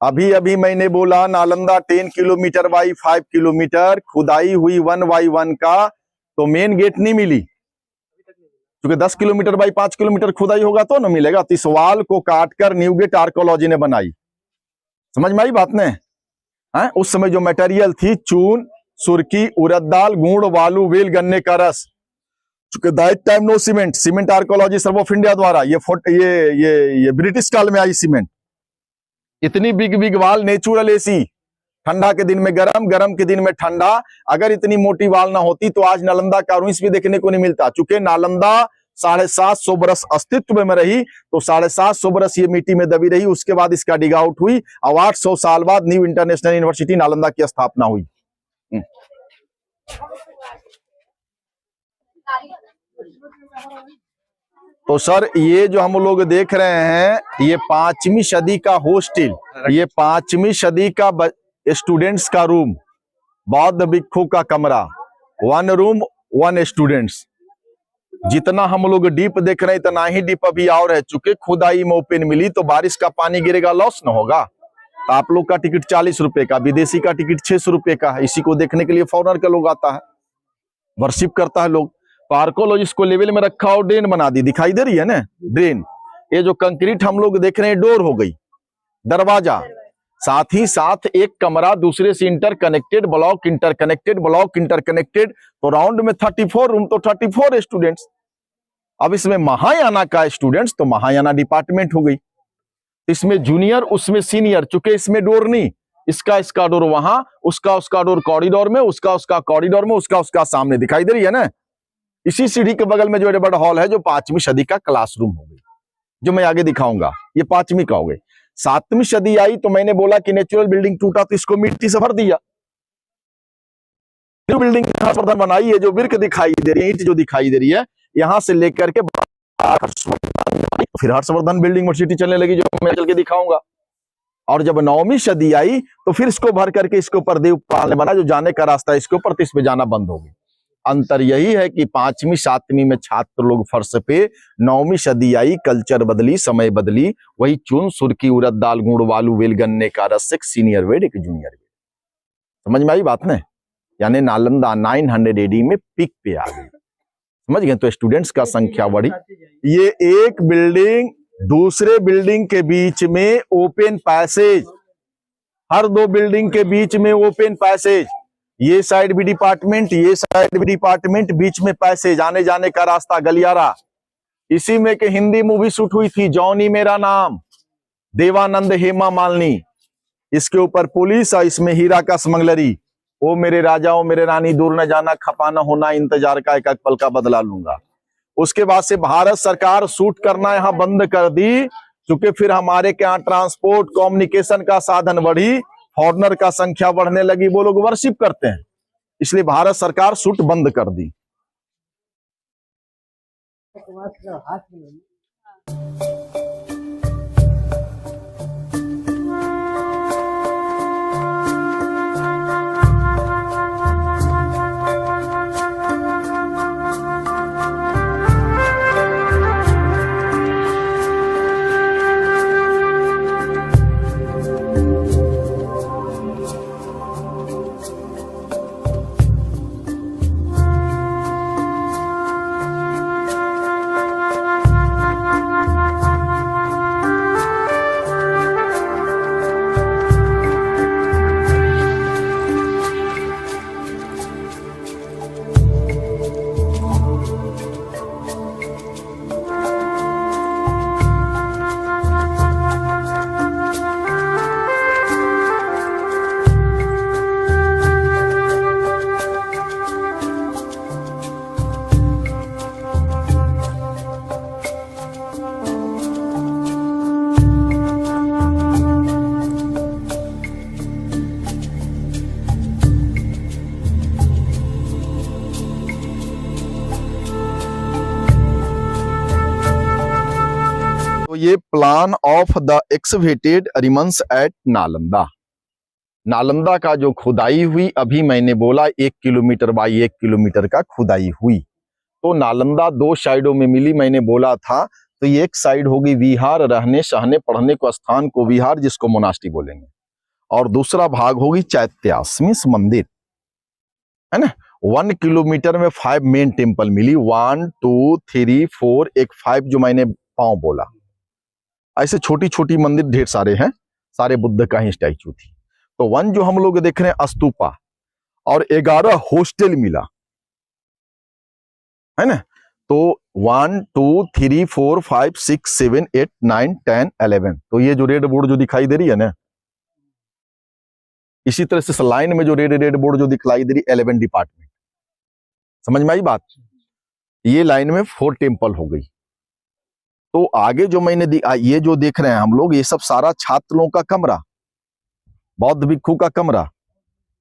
अभी अभी मैंने बोला नालंदा 10 किलोमीटर बाई 5 किलोमीटर खुदाई हुई 1 बाई 1 का, तो मेन गेट नहीं मिली, क्योंकि 10 किलोमीटर बाई 5 किलोमीटर खुदाई होगा तो ना मिलेगा। तिसवाल को काटकर न्यू गेट आर्कोलॉजी ने बनाई। समझ में आई बात ने? उस समय जो मटेरियल थी चून, सुर्की, उड़द दाल, गुड़, बालू, वेल, गन्ने का रस, चूंकि that time no cement, cement archaeology survey of India द्वारा ये ब्रिटिश काल में आई सीमेंट। इतनी big big wall, natural AC, ठंडा के दिन में गरम, गरम के दिन में ठंडा। अगर इतनी मोटी वाल ना होती तो आज नालंदा का रुइंस भी देखने को नहीं मिलता। चूंकि नालंदा 750 बरस अस्तित्व में रही, तो 750 बरस ये मिट्टी में दबी रही। उसके बाद इसका डिग आउट हुई और 800 साल बाद न्यू इंटरनेशनल यूनिवर्सिटी नालंदा की स्थापना हुई। तो सर ये जो हम लोग देख रहे हैं ये 5वीं सदी का हॉस्टल, ये 5वीं सदी का स्टूडेंट्स का रूम, बौद्ध भिक्षु का कमरा, 1 रूम 1 स्टूडेंट्स। जितना हम लोग डीप देख रहे हैं इतना ही डीप अभी और है। चूंकि खुदाई में ओपन मिली तो बारिश का पानी गिरेगा, लॉस न होगा। तो आप लोग का टिकट 40 रुपए का, विदेशी का टिकट 600 रुपए का है। इसी को देखने के लिए फॉरेनर का लोग आता है, वर्शिप करता है लोग। तो आर्कोलॉजिस्ट को लेवल में रखा और ड्रेन बना दी, दिखाई दे रही है ना ड्रेन। ये जो कंक्रीट हम लोग देख रहे हैं डोर हो गई, दरवाजा, साथ ही साथ एक कमरा दूसरे से interconnected, block interconnected, block interconnected. तो राउंड में 34 रूम, तो 34 स्टूडेंट्स। अब इसमें महायाना का स्टूडेंट्स, तो महायाना डिपार्टमेंट हो गई। इसमें जूनियर, उसमें सीनियर। चूंकि इसमें डोर नहीं, इसका डोर वहां, उसका डोर कॉरिडोर में, उसका कॉरिडोर में, उसका सामने, दिखाई दे रही है ना। इसी सीढ़ी के बगल में जो बड़ा हॉल है जो 5वीं सदी का क्लासरूम हो गई, जो मैं आगे दिखाऊंगा। ये 5वीं का हो गई। 7वीं सदी आई तो मैंने बोला कि नेचुरल बिल्डिंग टूटा तो इसको मिट्टी से भर दिया। न्यू बिल्डिंग हर्षवर्धन बनाई है, जो बिर्क दिखाई दे रही है, ईंट जो दिखाई दे रही है, यहां से लेकर के फिर हर्षवर्धन बिल्डिंग यूनिवर्सिटी चलने लगी, जो मैं चल के दिखाऊंगा। और जब 9वीं सदी आई तो फिर इसको भर करके इसके ऊपर देवपाल ने बना, जो जाने का रास्ता इसके ऊपर, तो इसमें जाना बंद हो गई। अंतर यही है कि 5वीं 7वीं में छात्र लोग फर्श पे, 9वीं सदी आई, कल्चर बदली, समय बदली, वही चून, सुर्की, उड़द दाल, गुड़, बालू, वेल, गन्ने का रस, एक सीनियर वेड, एक जूनियर वेड। समझ में आई बात ने? यानी नालंदा 900 AD में पीक पे आ गई। समझ गए? तो स्टूडेंट्स का संख्या बढ़ी। ये एक बिल्डिंग दूसरे बिल्डिंग के बीच में ओपन पैसेज, हर 2 बिल्डिंग के बीच में ओपन पैसेज, ये साइड भी डिपार्टमेंट, ये साइड भी डिपार्टमेंट, बीच में पैसेज, आने जाने का रास्ता, गलियारा। इसी में के हिंदी मूवी शूट हुई थी, जॉनी मेरा नाम, देवानंद, हेमा मालिनी। इसके ऊपर पुलिस और इसमें हीरा का स्मगलरी। ओ मेरे राजा, ओ मेरे रानी, दूर न जाना, खपा न होना, इंतजार का एक पल का बदला लूंगा। उसके बाद से भारत सरकार शूट करना यहाँ बंद कर दी, क्योंकि फिर हमारे के यहाँ ट्रांसपोर्ट, कम्युनिकेशन का साधन बढ़ी, फॉरनर का संख्या बढ़ने लगी, वो लोग वर्शिप करते हैं, इसलिए भारत सरकार शूट बंद कर दी। तो ये plan of the excavated remains at Nalanda, Nalanda का जो खुदाई हुई, अभी मैंने बोला 1 किलोमीटर बाई 1 किलोमीटर का खुदाई हुई। तो नालंदा 2 साइडों में मिली, मैंने बोला था। तो ये एक साइड होगी विहार, रहने सहने पढ़ने को स्थान को विहार, जिसको मोनास्ट्री बोलेंगे। और दूसरा भाग होगी चैत्यास मीन्स मंदिर, है ना। 1 किलोमीटर में 5 मेन टेम्पल मिली, 1 2 3 4, एक 5 जो मैंने पांव बोला। ऐसे छोटी छोटी मंदिर ढेर सारे हैं, सारे बुद्ध का ही स्टैचू थी। तो 1 जो हम लोग देख रहे हैं स्तूपा, और 11 हॉस्टल मिला, है ना। तो 1 2 3 4 5 6 7 8 9 10 11, तो ये जो रेड बोर्ड जो दिखाई दे रही है ना, इसी तरह से लाइन में जो रेड बोर्ड जो दिखाई दे रही है 11 डिपार्टमेंट, समझ में आई बात। ये लाइन में 4 टेम्पल हो गई। तो आगे जो मैंने ये जो देख रहे हैं हम लोग, ये सब सारा छात्रों का कमरा, बौद्ध भिक्षु का कमरा।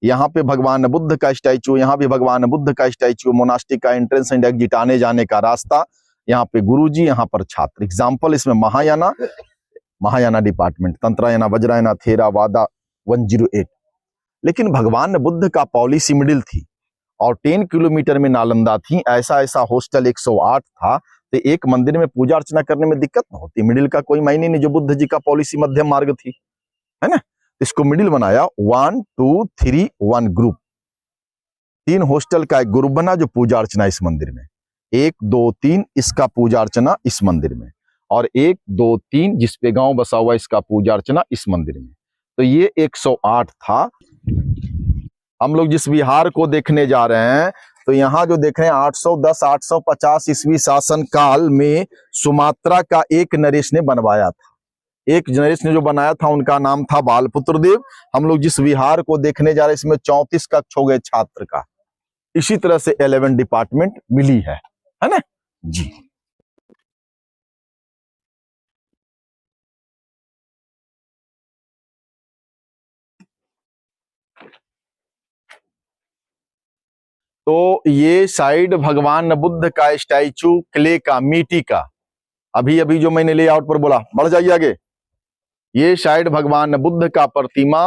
यहाँ पे भगवान बुद्ध का स्टैचू, यहाँ भी भगवान बुद्ध का स्टैचू, मोनास्ट्री का एंट्रेंस एंड एग्जिट, आने जाने का रास्ता, यहाँ पे गुरुजी, यहाँ पर छात्र। एग्जाम्पल इसमें महायाना डिपार्टमेंट, तंत्रायना, वज्रायना, थेरावादा 108। लेकिन भगवान बुद्ध का पॉलिसी मिडिल थी, और 10 किलोमीटर में नालंदा थी। ऐसा हॉस्टल 108 था, तो एक मंदिर में पूजा अर्चना करने में दिक्कत ना होती। मिडिल का कोई मायने नहीं, जो बुद्ध जी का पॉलिसी मध्यम मार्ग थी, है ना। इसको मिडिल बनाया, 1 2 3 1 ग्रुप, 3 हॉस्टल का एक ग्रुप बना, जो पूजा अर्चना इस मंदिर में, 1 2 3 इसका पूजा अर्चना इस मंदिर में, और 1 2 3 जिसपे गांव बसा हुआ इसका पूजा अर्चना इस मंदिर में। तो ये 108 था। हम लोग जिस विहार को देखने जा रहे हैं, तो यहाँ जो देख रहे हैं 810 850 ईस्वी शासन काल में सुमात्रा का एक नरेश ने बनवाया था। एक नरेश ने जो बनाया था, उनका नाम था बालपुत्र देव। हम लोग जिस विहार को देखने जा रहे हैं, इसमें 34 कक्ष हो गए छात्र का। इसी तरह से 11 डिपार्टमेंट मिली है ना जी। तो ये साइड भगवान बुद्ध का स्टैचू, क्ले का, मिट्टी का, अभी अभी जो मैंने लेआउट पर बोला, बढ़ जाइए आगे। ये साइड भगवान बुद्ध का प्रतिमा,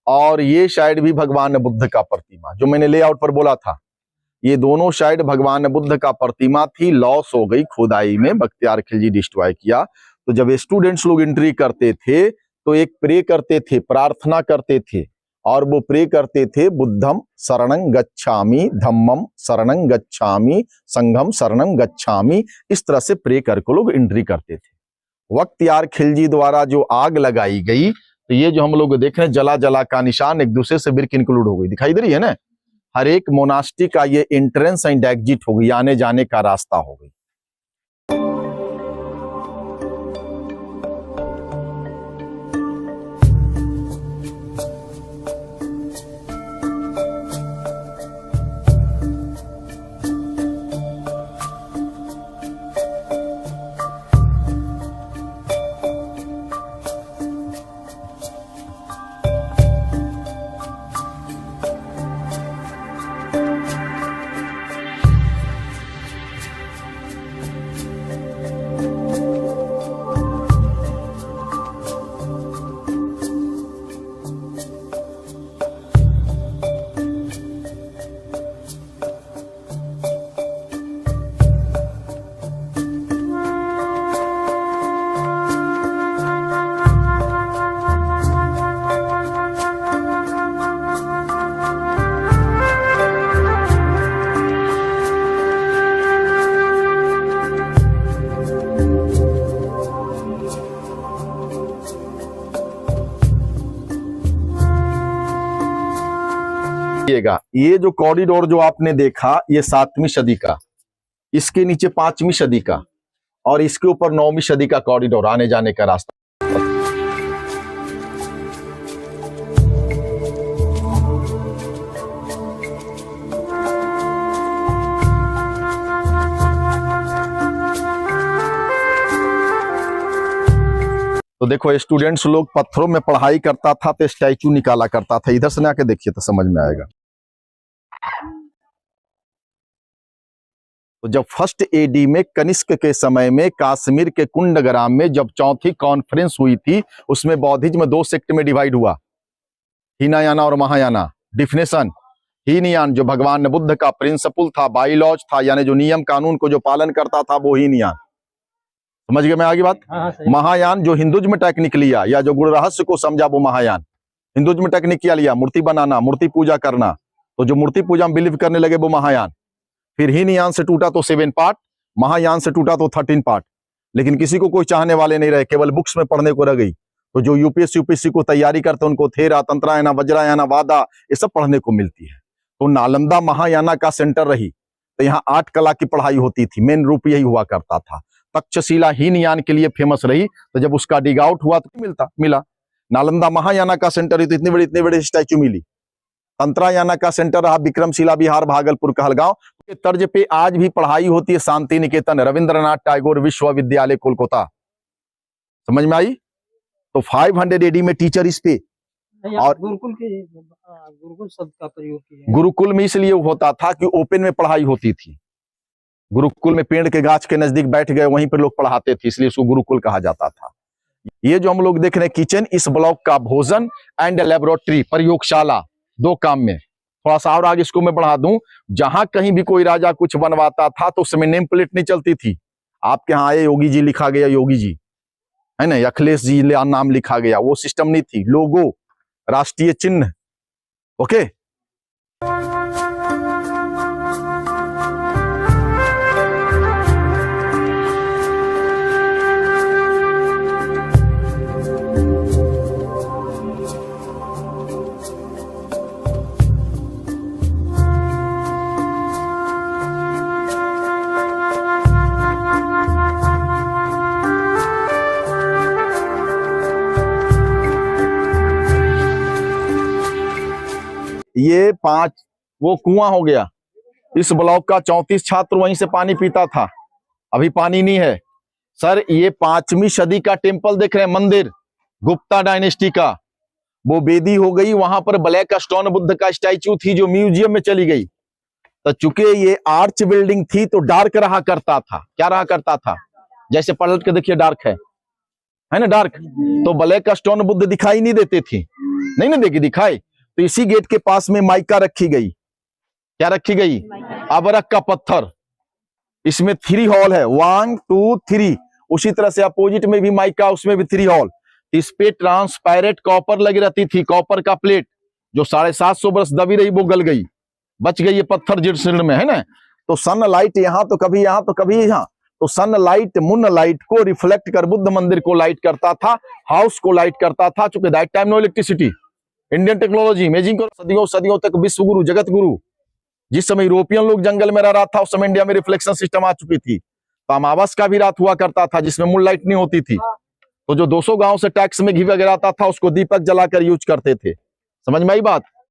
और ये साइड भी भगवान बुद्ध का प्रतिमा, जो मैंने लेआउट पर बोला था। ये दोनों साइड भगवान बुद्ध का प्रतिमा थी, लॉस हो गई खुदाई में, बख्तियार खिलजी डिस्ट्रॉय किया। तो जब स्टूडेंट्स लोग एंट्री करते थे, तो एक प्रे करते थे, प्रार्थना करते थे, और वो प्रे करते थे, बुद्धम शरणं गच्छामि, धम्मम शरणं गच्छामि, संघम शरणं गच्छामि। इस तरह से प्रे करके लोग एंट्री करते थे। बख्तियार खिलजी द्वारा जो आग लगाई गई, तो ये जो हम लोग देख रहे हैं जला जला का निशान, एक दूसरे से ब्रिक इंक्लूड हो गई, दिखाई दे रही है ना। हर एक मोनास्ट्री का ये एंट्रेंस एंड एग्जिट हो गई, आने जाने का रास्ता हो गई। ये जो कॉरिडोर जो आपने देखा, ये 7वीं सदी का, इसके नीचे 5वीं सदी का, और इसके ऊपर 9वीं सदी का कॉरिडोर, आने जाने का रास्ता। तो देखो, स्टूडेंट्स लोग पत्थरों में पढ़ाई करता था, तो स्टैचू निकाला करता था। इधर से ना आके देखिए तो समझ में आएगा। तो जब फर्स्ट एडी में कनिष्क के समय में कश्मीर के कुंडग्राम में जब चौथी कॉन्फ्रेंस हुई थी, उसमें बौद्धिज्म 2 सेक्ट में डिवाइड हुआ, हीनायाना और महायाना। डिफिनेशन, हीनयान जो भगवान बुद्ध का प्रिंसिपल था, बाइलॉज था, यानी जो नियम कानून को जो पालन करता था, वो हीनयान। समझ गए मैं आगे बात। हाँ, सही। महायान जो हिंदुज्म टेक्निक लिया या जो गुरु रहस्य को समझा वो महायान। हिंदुज्म टेक्निक क्या लिया, मूर्ति बनाना, मूर्ति पूजा करना, तो जो मूर्ति पूजा में बिलीव करने लगे वो महायान। फिर हीनयान से टूटा तो 7 पार्ट, महायान से टूटा तो 13 पार्ट। लेकिन किसी को कोई चाहने वाले नहीं रहे, केवल बुक्स में पढ़ने को रह गई। तो जो यूपीएससी यूपीएससी को तैयारी करते उनको थेरा, तंत्रायना, वज्रायना, वादा ये सब पढ़ने को मिलती है। तो नालंदा महायाना का सेंटर रही, तो यहाँ 8 कला की पढ़ाई होती थी, मेन रूप यही हुआ करता था। तक्षशिला हीनयान के लिए फेमस रही, तो जब उसका डिग आउट हुआ तो मिला। नालंदा महायाना का सेंटर ही तो इतने बड़े स्टैचू मिली। तंत्रायाना का सेंटर रहा विक्रमशिला बिहार, भागलपुर, कहलगांव के तर्ज पे आज भी पढ़ाई होती है शांति निकेतन, रविंद्रनाथ टैगोर विश्वविद्यालय, कोलकाता। समझ में आई। तो 500 AD में टीचर इस पे, और गुरुकुल शब्द का प्रयोग किया। गुरुकुल में इसलिए होता था कि ओपन में पढ़ाई होती थी। गुरुकुल में पेड़ के गाछ के नजदीक बैठ गए, वहीं पर लोग पढ़ाते थे, इसलिए उसको गुरुकुल कहा जाता था। ये जो हम लोग देख रहे हैं किचन, इस ब्लॉक का भोजन एंड लेबोरेटरी, प्रयोगशाला, 2 काम में। थोड़ा सा और आगे इसको मैं बढ़ा दूं, जहां कहीं भी कोई राजा कुछ बनवाता था तो उस समय नेम प्लेट नहीं चलती थी। आपके यहाँ आए योगी जी लिखा गया, योगी जी है ना, अखिलेश जी नाम लिखा गया, वो सिस्टम नहीं थी। लोगो, राष्ट्रीय चिन्ह, ओके। ये 5 वो कुआं हो गया। इस ब्लॉक का 34 छात्र वहीं से पानी पीता था, अभी पानी नहीं है। सर ये 5वीं सदी का टेम्पल देख रहे हैं, मंदिर, गुप्ता डायनेस्टी का, वो बेदी हो गई। वहां पर ब्लैक स्टोन बुद्ध का स्टैच्यू थी जो म्यूजियम में चली गई। तो चूंकि ये आर्च बिल्डिंग थी तो डार्क रहा करता था। क्या रहा करता था, जैसे पलट के देखिए डार्क है ना, डार्क। तो ब्लैक स्टोन बुद्ध दिखाई नहीं देते थे, नहीं ना देखी दिखाई। तो इसी गेट के पास में माइका रखी गई। क्या रखी गई, अबरक का पत्थर। इसमें 3 हॉल है, 1 2 3। उसी तरह से अपोजिट में भी माइका, उसमें भी 3 हॉल। इस पे ट्रांसपेरेंट कॉपर लगी रहती थी, कॉपर का प्लेट जो 750 वर्ष दबी रही वो गल गई, बच गई ये पत्थर जीर्ण में, है ना। तो सनलाइट यहाँ तो कभी यहाँ तो कभी यहाँ, तो सनलाइट मून लाइट को रिफ्लेक्ट कर बुद्ध मंदिर को लाइट करता था, हाउस को लाइट करता था। चूंकि that time no electricity, Indian technology imaging करो, सदियों सदियों तक विश्व गुरु, जगत गुरु। जिस समय यूरोपियन लोग जंगल में रह रहा था उस समय इंडिया में रिफ्लेक्शन सिस्टम आ चुकी थी। तो अमावस का भी रात हुआ करता था जिसमें मून लाइट नहीं होती थी। तो जो 200 गांव से टैक्स में घी वगैरह आता था उसको दीपक जलाकर यूज करते थे। समझ में आई बात।